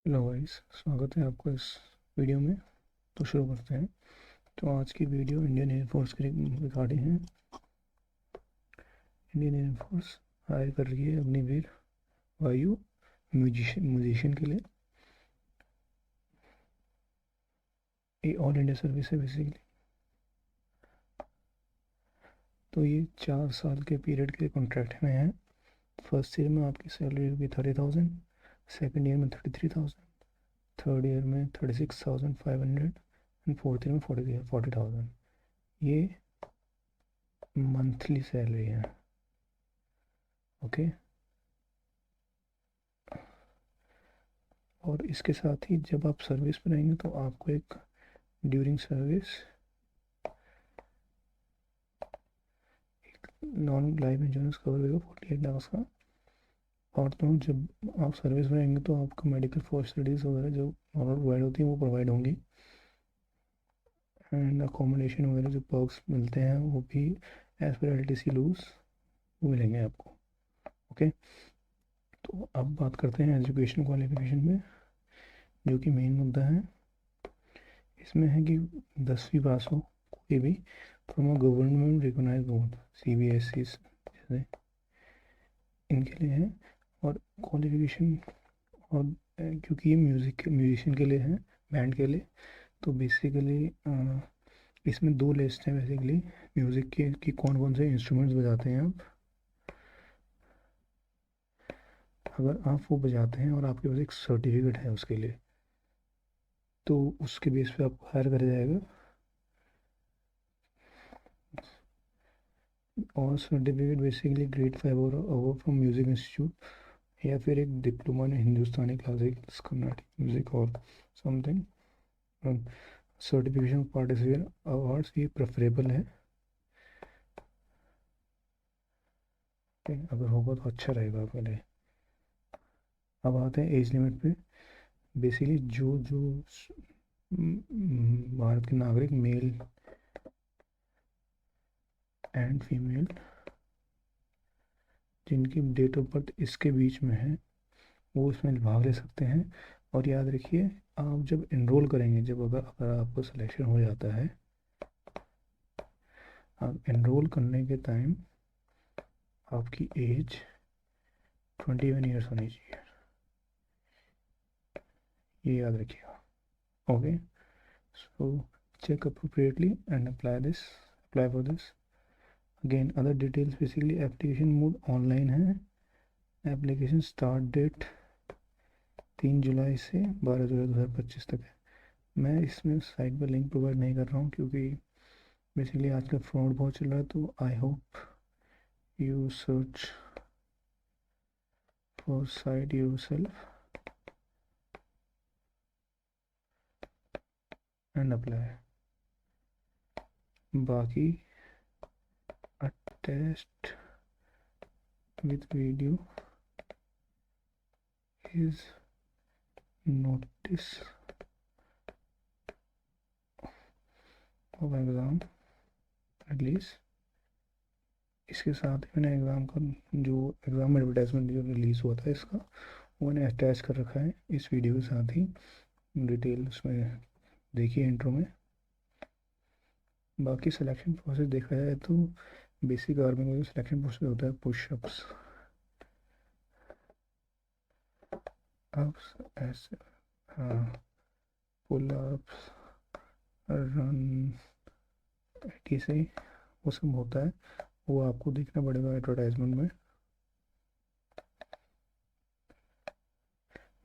Hello guys, स्वागत है आपको इस वीडियो में। तो शुरू करते हैं। तो आज की वीडियो इंडियन एयरफोर्स के रिगार्डिंग है। इंडियन एयरफोर्स हायर कर रही है अग्निवीर वायु म्यूजिशियन के लिए। ये ऑल इंडिया सर्विस है बेसिकली। तो ये 4 साल के पीरियड के कॉन्ट्रैक्ट में है। फर्स्ट ईयर में आपकी सैलरी होगी 30,000, सेकेंड ईयर में 33,000, थर्ड ईयर में 36,500 एंड फोर्थ ईयर में 40,000। ये मंथली सैलरी है। ओके। और इसके साथ ही जब आप सर्विस में रहेंगे तो आपको एक during service non life insurance cover होगा 48 लाख का। और तो जब आप सर्विस में रहेंगे तो आपको मेडिकल फैसिलिटीज़ वगैरह जो नॉर्मल प्रोवाइड होती हैं वो प्रोवाइड होंगी। एंड अकोमोडेशन वगैरह जो पर्क्स मिलते हैं वो भी एज पर LTC रूल्स वो मिलेंगे आपको। ओके। तो अब बात करते हैं एजुकेशन क्वालिफिकेशन में, जो कि मेन मुद्दा है। इसमें है कि 10वीं पास हो कोई भी from a government recognise board, CBSE जैसे इनके लिए है। और क्वालिफिकेशन और क्योंकि ये म्यूजिशियन के लिए है, बैंड के लिए, तो बेसिकली इसमें दो लिस्ट है बेसिकली म्यूज़िक के कि कौन कौन से इंस्ट्रूमेंट्स बजाते हैं आप। अगर आप वो बजाते हैं और आपके पास एक सर्टिफिकेट है उसके लिए, तो उसके बेस पे आपको हायर करा जाएगा। और सर्टिफिकेट बेसिकली ग्रेड 5 और अबव फ्रॉम म्यूजिक इंस्टीट्यूट, या फिर एक diploma in Hindustani classical Carnatic music और समथिंग। सर्टिफिकेशन पार्टिसिपेट अवार्ड्स ये प्रेफरेबल है। अगर होगा तो अच्छा रहेगा आपके लिए। अब आते हैं एज लिमिट पे। बेसिकली जो जो भारत के नागरिक मेल एंड फीमेल जिनकी डेट ऑफ बर्थ इसके बीच में है वो इसमें भाग ले सकते हैं। और याद रखिए, आप जब इनरोल करेंगे, जब अगर आपको सिलेक्शन हो जाता है, आप इनरोल करने के टाइम आपकी एज 21 ईयर्स होनी चाहिए, ये याद रखिएगा। Okay. So check appropriately and apply for this. Again, other details basically application mode online है। एप्लीकेशन स्टार्ट डेट 3 जुलाई से 12 जुलाई 2025 तक है। मैं इसमें साइट पर लिंक प्रोवाइड नहीं कर रहा हूँ क्योंकि बेसिकली आजकल फ्रॉड बहुत चल रहा है। तो I hope you search for site yourself and apply. बाकी attached with video is notice of exam release. इसके साथ ही मैंने एग्ज़ाम का जो एग्ज़ाम एडवर्टाइजमेंट जो रिलीज़ हुआ था इसका, वो मैंने अटैच कर रखा है इस वीडियो के साथ ही। डिटेल उसमें देखिए इंट्रो में। बाकी सिलेक्शन प्रोसेस देखा जाए तो बेसिक आर्मी का जो सिलेक्शन प्रोसेस होता है, पुशअप्स, अप्स, ऐसे, हाँ, पुल अप्स, रन, ऐसे वो सब होता है। वो आपको देखना पड़ेगा एडवर्टाइजमेंट में।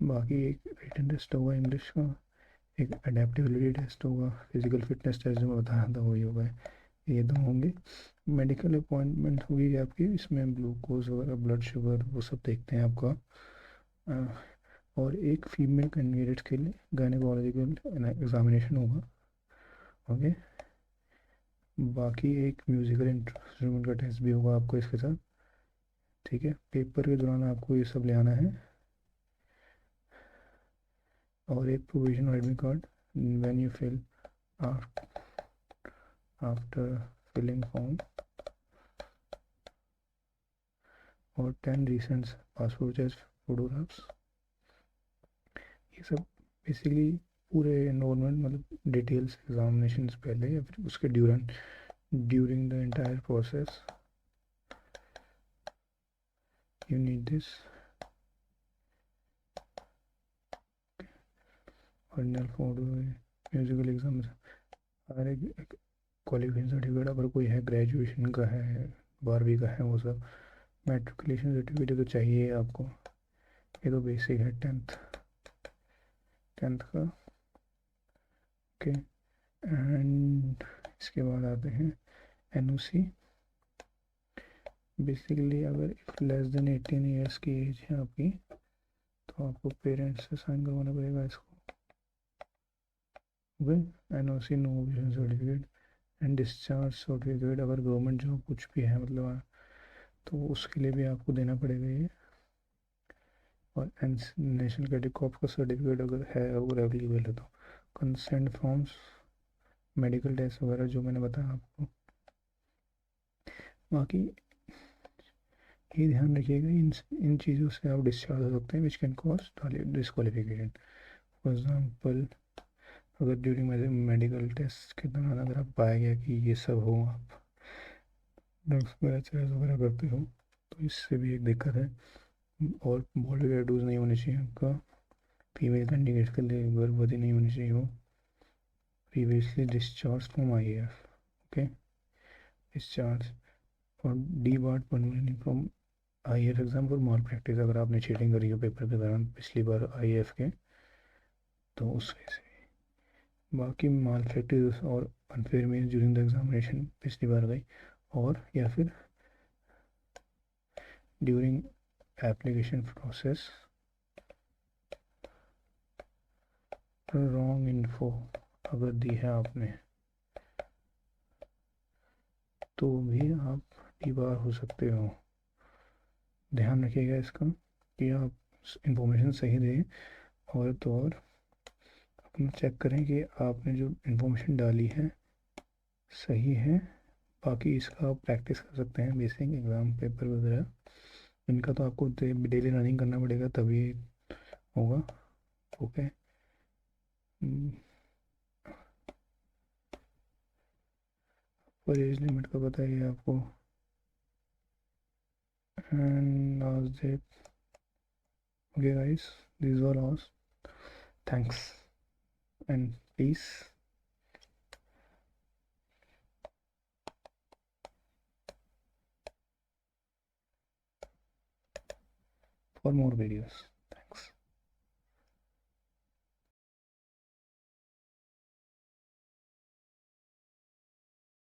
बाकी एक रिटन टेस्ट होगा इंग्लिश का, एक अडेप्टिबिलिटी टेस्ट होगा, फिजिकल फिटनेस टेस्ट जो मैं बताया था वही होगा। ये दो होंगे। मेडिकल अपॉइंटमेंट होगी आपकी, इसमें ग्लूकोज वगैरह, ब्लड शुगर वो सब देखते हैं आपका। और एक फीमेल कैंडिडेट के लिए गायनेकोलॉजिकल एग्जामिनेशन होगा। ओके। बाकी एक म्यूज़िकल इंस्ट्रूमेंट का टेस्ट भी होगा आपको इसके साथ। ठीक है। पेपर के दौरान आपको ये सब ले आना है। और एक provisional admit card when you fill after filling form, और 10 रिसेंट पासपोर्ट साइज फोटोग्राफ्स। ये सब बेसिकली पूरे नॉर्मल मतलब डिटेल्स एग्जामिनेशन से पहले या फिर उसके during the entire process you need this original photo musical exam. हर एक क्वालिफिकेशन सर्टिफिकेट अगर कोई है, ग्रेजुएशन का है, 12वीं का है, वो सब मैट्रिकुलेशन सर्टिफिकेट तो चाहिए आपको। ये तो बेसिक है टेंथ का। ओके, एंड इसके बाद आते हैं एनओसी। बेसिकली अगर इफ लेस देन 18 ईयर्स की एज है आपकी तो आपको पेरेंट्स से साइन करवाना पड़ेगा इसको। Okay, NOC, no objection certificate and discharge certificate. अगर गवर्नमेंट जॉब कुछ भी है मतलब तो उसके लिए भी आपको देना पड़ेगा ये। और नेशनल क्रेडिट कॉर्प का सर्टिफिकेट अगर है, अगर अवेलेबल है तो। कंसेंट फॉर्म्स, मेडिकल टेस्ट वगैरह जो मैंने बताया आपको। बाकी ये ध्यान रखिएगा, इन चीज़ों से आप डिस्चार्ज हो सकते हैं which can cause disqualification. For example, अगर ड्यूरिंग मेडिकल टेस्ट के दौरान अगर आप पाया गया कि ये सब हो, आप ड्रग्स वगैरह चेज वगैरह करते हो, तो इससे भी एक दिक्कत है। और बॉडी टैटूज नहीं होने चाहिए आपका। फीमेल कैंडिडेट के लिए गर्भवती नहीं होनी चाहिए वो। Previously discharge from IAF. Okay, discharge. और debarred permanently from IAF exam for malpractice. अगर आपने चीटिंग करी हो पेपर के दौरान पिछली बार आईएएफ के, तो उस वजह से। बाकी माल प्रैक्टिस और unfair means during the examination पिछली बार गई, और या फिर during application process wrong info अगर दी है आपने तो भी आप डीबार हो सकते हो। ध्यान रखिएगा इसका कि आप इंफॉर्मेशन सही दें, और तो और अपना चेक करें कि आपने जो इंफॉर्मेशन डाली है सही है। बाकी इसका आप प्रैक्टिस कर सकते हैं, बेसिक एग्ज़ाम पेपर वगैरह इनका तो आपको डेली रनिंग करना पड़ेगा तभी होगा। ओके, पर एज लिमिट का बताइए आपको। And last date. Okay guys, this all all. Thanks and please for more videos.